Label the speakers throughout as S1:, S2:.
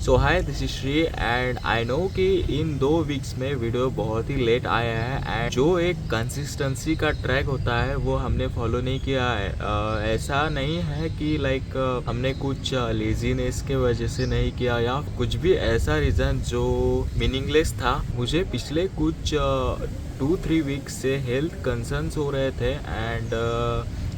S1: So hi this is Shri and I no कि इन 2 weeks में video बहुत ही लेट आया है एंड जो एक कंसिस्टेंसी का ट्रैक होता है वो हमने फॉलो नहीं किया है। ऐसा नहीं है कि हमने कुछ लेजीनेस के वजह से नहीं किया या कुछ भी ऐसा रीज़न जो मीनिंगलेस था। मुझे पिछले कुछ 2-3 वीक्स से हेल्थ कंसर्न्स हो रहे थे एंड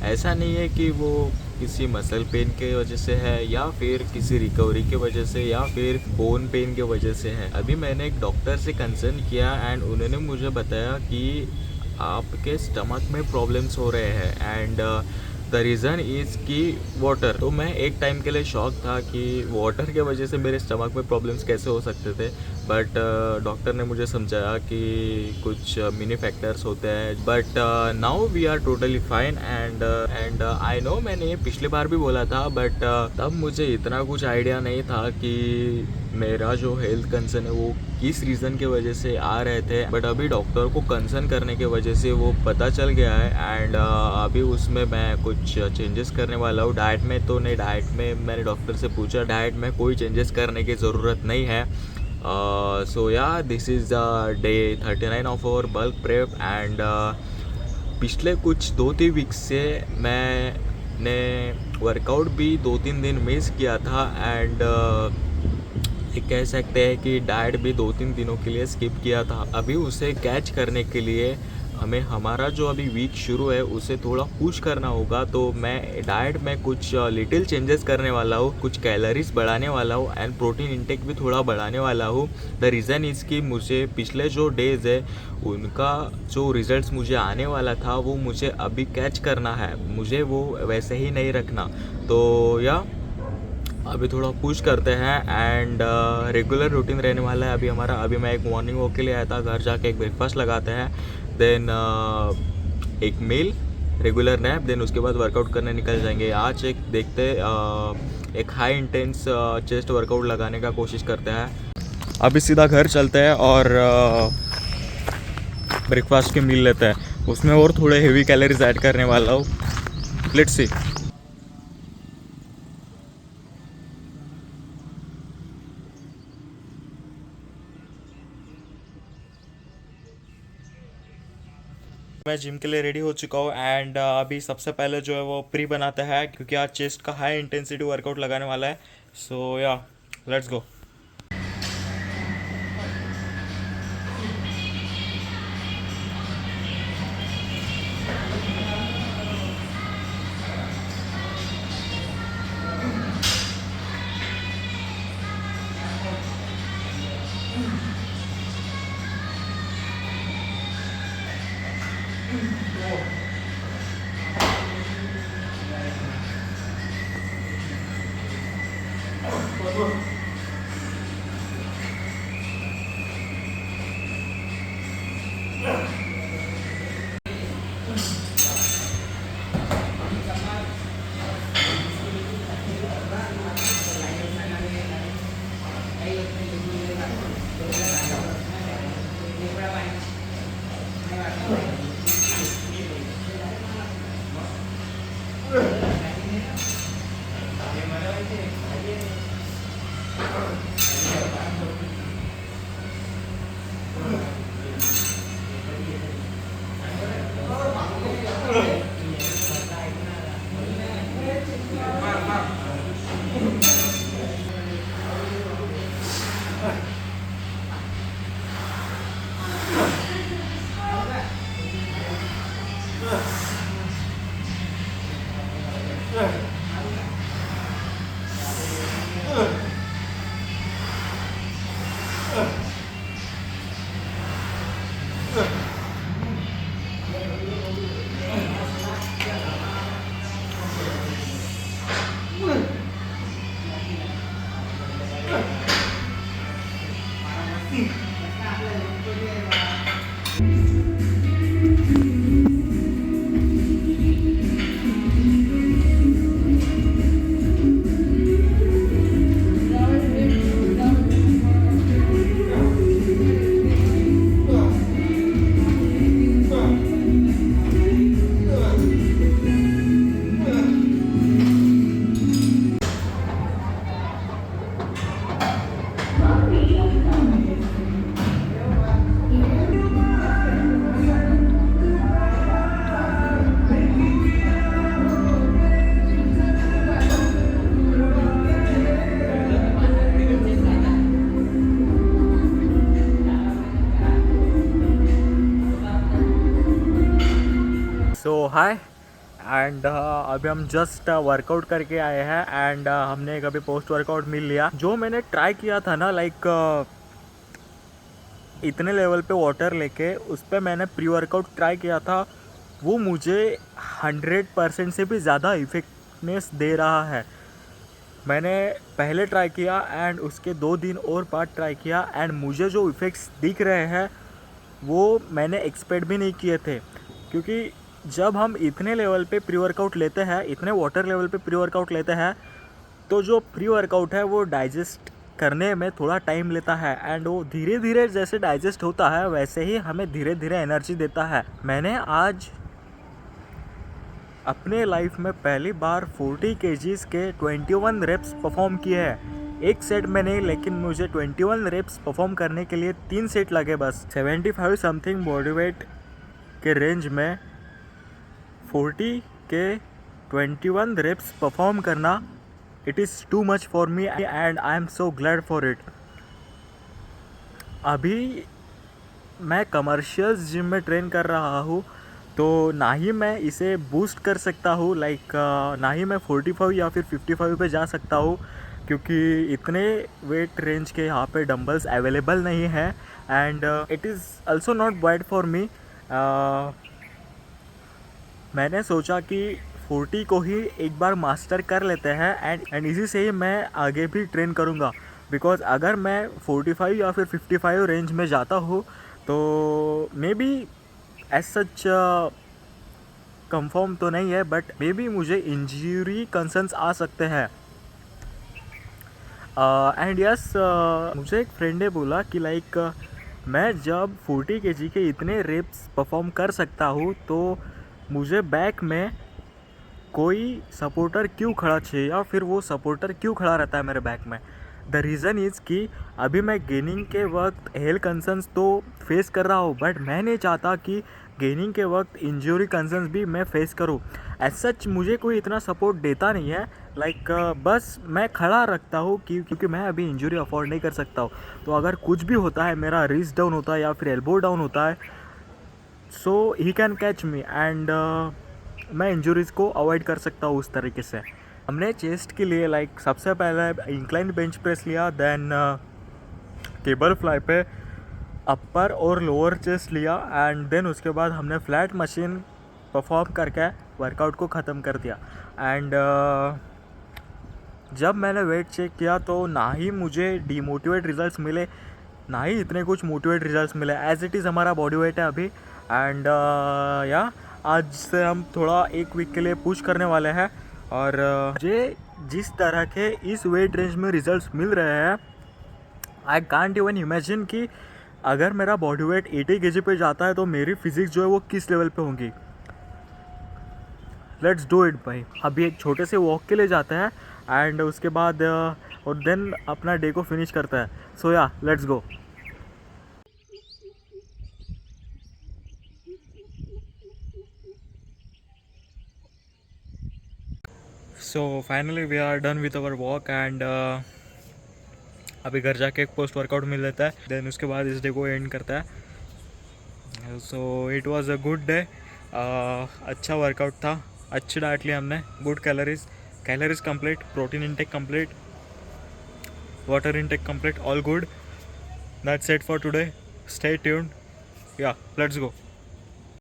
S1: ऐसा नहीं है कि वो किसी मसल पेन के वजह से है या फिर किसी रिकवरी के वजह से या फिर बोन पेन के वजह से है। अभी मैंने एक डॉक्टर से कंसर्न किया एंड उन्होंने मुझे बताया कि आपके स्टमक में प्रॉब्लम्स हो रहे हैं एंड द रीज़न इज़ कि वाटर। तो मैं एक टाइम के लिए शॉक था कि वाटर के वजह से मेरे स्टमक में प्रॉब्लम्स कैसे हो सकते थे, बट डॉक्टर ने मुझे समझाया कि कुछ मिनी फैक्टर्स होते हैं। But now we are totally fine and I know मैंने ये पिछली बार भी बोला था, बट तब मुझे इतना कुछ आइडिया नहीं था कि मेरा जो हेल्थ कंसर्न है वो किस रीज़न के वजह से आ रहे थे। बट अभी डॉक्टर को कंसर्न करने के वजह से वो पता चल गया है एंड अभी उसमें मैं कुछ चेंजेस करने वाला हूँ। डाइट में तो नहीं, डाइट में मैंने डॉक्टर से पूछा, डाइट में कोई चेंजेस करने की ज़रूरत नहीं है। So yeah this is day 39 of our bulk prep and पिछले कुछ 2-3 वीक्स से मैंने वर्कआउट भी 2-3 दिन मिस किया था एंड ये कह सकते हैं कि डाइट भी 2-3 दिनों के लिए स्किप किया था। अभी उसे कैच करने के लिए हमें हमारा जो अभी वीक शुरू है उसे थोड़ा पुश करना होगा। तो मैं डाइट में कुछ लिटिल चेंजेस करने वाला हूँ, कुछ कैलोरीज बढ़ाने वाला हूँ एंड प्रोटीन इंटेक भी थोड़ा बढ़ाने वाला हूँ। द रीज़न इज़ कि मुझे पिछले जो डेज़ है उनका जो रिज़ल्ट्स मुझे आने वाला था वो मुझे अभी कैच करना है, मुझे वो वैसे ही नहीं रखना। तो या अभी थोड़ा पुश करते हैं एंड रेगुलर रूटीन रहने वाला है अभी हमारा। अभी मैं एक मॉर्निंग वॉक के लिए आया था, घर जाके एक ब्रेकफास्ट लगाते हैं, देन एक मील, रेगुलर नैप, देन उसके बाद वर्कआउट करने निकल जाएंगे। आज एक देखते एक हाई इंटेंस चेस्ट वर्कआउट लगाने का कोशिश करते हैं। अभी सीधा घर चलते हैं और ब्रेकफास्ट की मील लेते हैं, उसमें और थोड़े हेवी कैलोरीज ऐड करने वाला हूँ। Let's see. मैं जिम के लिए रेडी हो चुका हूँ एंड अभी सबसे पहले जो है वो प्री बनाते हैं क्योंकि आज चेस्ट का हाई इंटेंसिटी वर्कआउट लगाने वाला है। So yeah let's go. Hi and अभी हम जस्ट वर्कआउट करके आए हैं एंड हमने एक अभी पोस्ट वर्कआउट मील लिया। जो मैंने ट्राई किया था ना लाइक इतने लेवल पे वाटर लेके उस पर मैंने प्री वर्कआउट ट्राई किया था, वो मुझे 100% से भी ज़्यादा इफेक्टनेस दे रहा है। मैंने पहले ट्राई किया एंड उसके 2 दिन और बाद ट्राई किया एंड मुझे जो इफ़ेक्ट्स दिख रहे हैं वो मैंने एक्सपेक्ट भी नहीं किए थे। क्योंकि जब हम इतने लेवल पे प्री वर्कआउट लेते हैं, इतने वाटर लेवल पे प्री वर्कआउट लेते हैं, तो जो प्री वर्कआउट है वो डाइजेस्ट करने में थोड़ा टाइम लेता है एंड वो धीरे धीरे जैसे डाइजेस्ट होता है वैसे ही हमें धीरे धीरे एनर्जी देता है। मैंने आज अपने लाइफ में पहली बार 40 kgs के 21 रेप्स परफॉर्म किए हैं। एक सेट में नहीं, लेकिन मुझे 21 रेप्स परफॉर्म करने के लिए 3 सेट लगे बस। 75 समथिंग बॉडी वेट के रेंज में 40 के 21 रेप्स परफॉर्म करना, it is too much for me and I am so glad for it. अभी मैं कमर्शियल जिम में ट्रेन कर रहा हूँ, तो ना ही मैं इसे बूस्ट कर सकता हूँ, लाइक ना ही मैं 45 या फिर 55 पे जा सकता हूँ, क्योंकि इतने वेट रेंज के यहाँ पे डंबल्स अवेलेबल नहीं है and it is also not bad for me. मैंने सोचा कि 40 को ही एक बार मास्टर कर लेते हैं एंड इसी से ही मैं आगे भी ट्रेन करूँगा। बिकॉज अगर मैं 45 या फिर 55 रेंज में जाता हूँ तो maybe as such confirm तो नहीं है, बट मे बी मुझे इंजरी कंसर्न्स आ सकते हैं। एंड यस, मुझे एक फ्रेंड ने बोला कि लाइक मैं जब 40 kg के इतने रेप्स परफॉर्म कर सकता हूँ तो मुझे बैक में कोई सपोर्टर क्यों खड़ा चाहिए या फिर वो सपोर्टर क्यों खड़ा रहता है मेरे बैक में। द रीज़न इज़ कि अभी मैं गेनिंग के वक्त हेल्थ कंसर्न्स तो फेस कर रहा हूँ, बट मैं नहीं चाहता कि गेनिंग के वक्त इंजरी कंसर्न्स भी मैं फेस करूँ। एज सच मुझे कोई इतना सपोर्ट देता नहीं है, लाइक बस मैं खड़ा रखता हूँ क्योंकि मैं अभी इंजरी अफोर्ड नहीं कर सकता हूँ। तो अगर कुछ भी होता है, मेरा रिस्ट डाउन होता है या फिर एल्बो डाउन होता है, so he can catch me and मैं इंजरीज़ को अवॉइड कर सकता हूँ उस तरीके से। हमने चेस्ट के लिए लाइक सबसे पहले इंक्लाइन बेंच प्रेस लिया, देन केबल फ्लाई पे अपर और लोअर चेस्ट लिया एंड देन उसके बाद हमने फ्लैट मशीन परफॉर्म करके वर्कआउट को ख़त्म कर दिया। एंड जब मैंने वेट चेक किया तो ना ही मुझे डीमोटिवेट रिजल्ट्स मिले, ना ही इतने कुछ मोटिवेट रिजल्ट्स मिले। एज इट इज़ हमारा बॉडी वेट है अभी एंड या आज से हम थोड़ा 1 वीक के लिए पुश करने वाले हैं और मुझे जिस तरह के इस वेट रेंज में रिजल्ट्स मिल रहे हैं, आई कांट इवन इमेजिन कि अगर मेरा बॉडी वेट 80 kg पे जाता है तो मेरी फिजिक्स जो है वो किस लेवल पे होंगी। लेट्स डू इट भाई। अभी एक छोटे से वॉक के लिए जाते हैं एंड उसके बाद और देन अपना डे को फिनिश करता है। So yeah let's go. So finally we are done with our walk and अभी घर जाके एक पोस्ट वर्कआउट मिल लेता है, देन उसके बाद इस डे को एंड करता है। So it was a good day. अच्छा वर्कआउट था, अच्छी डाइट ली हमने, good calories complete, protein intake complete, water intake complete, all good. That's it for today. Stay tuned. या लेट्स गो।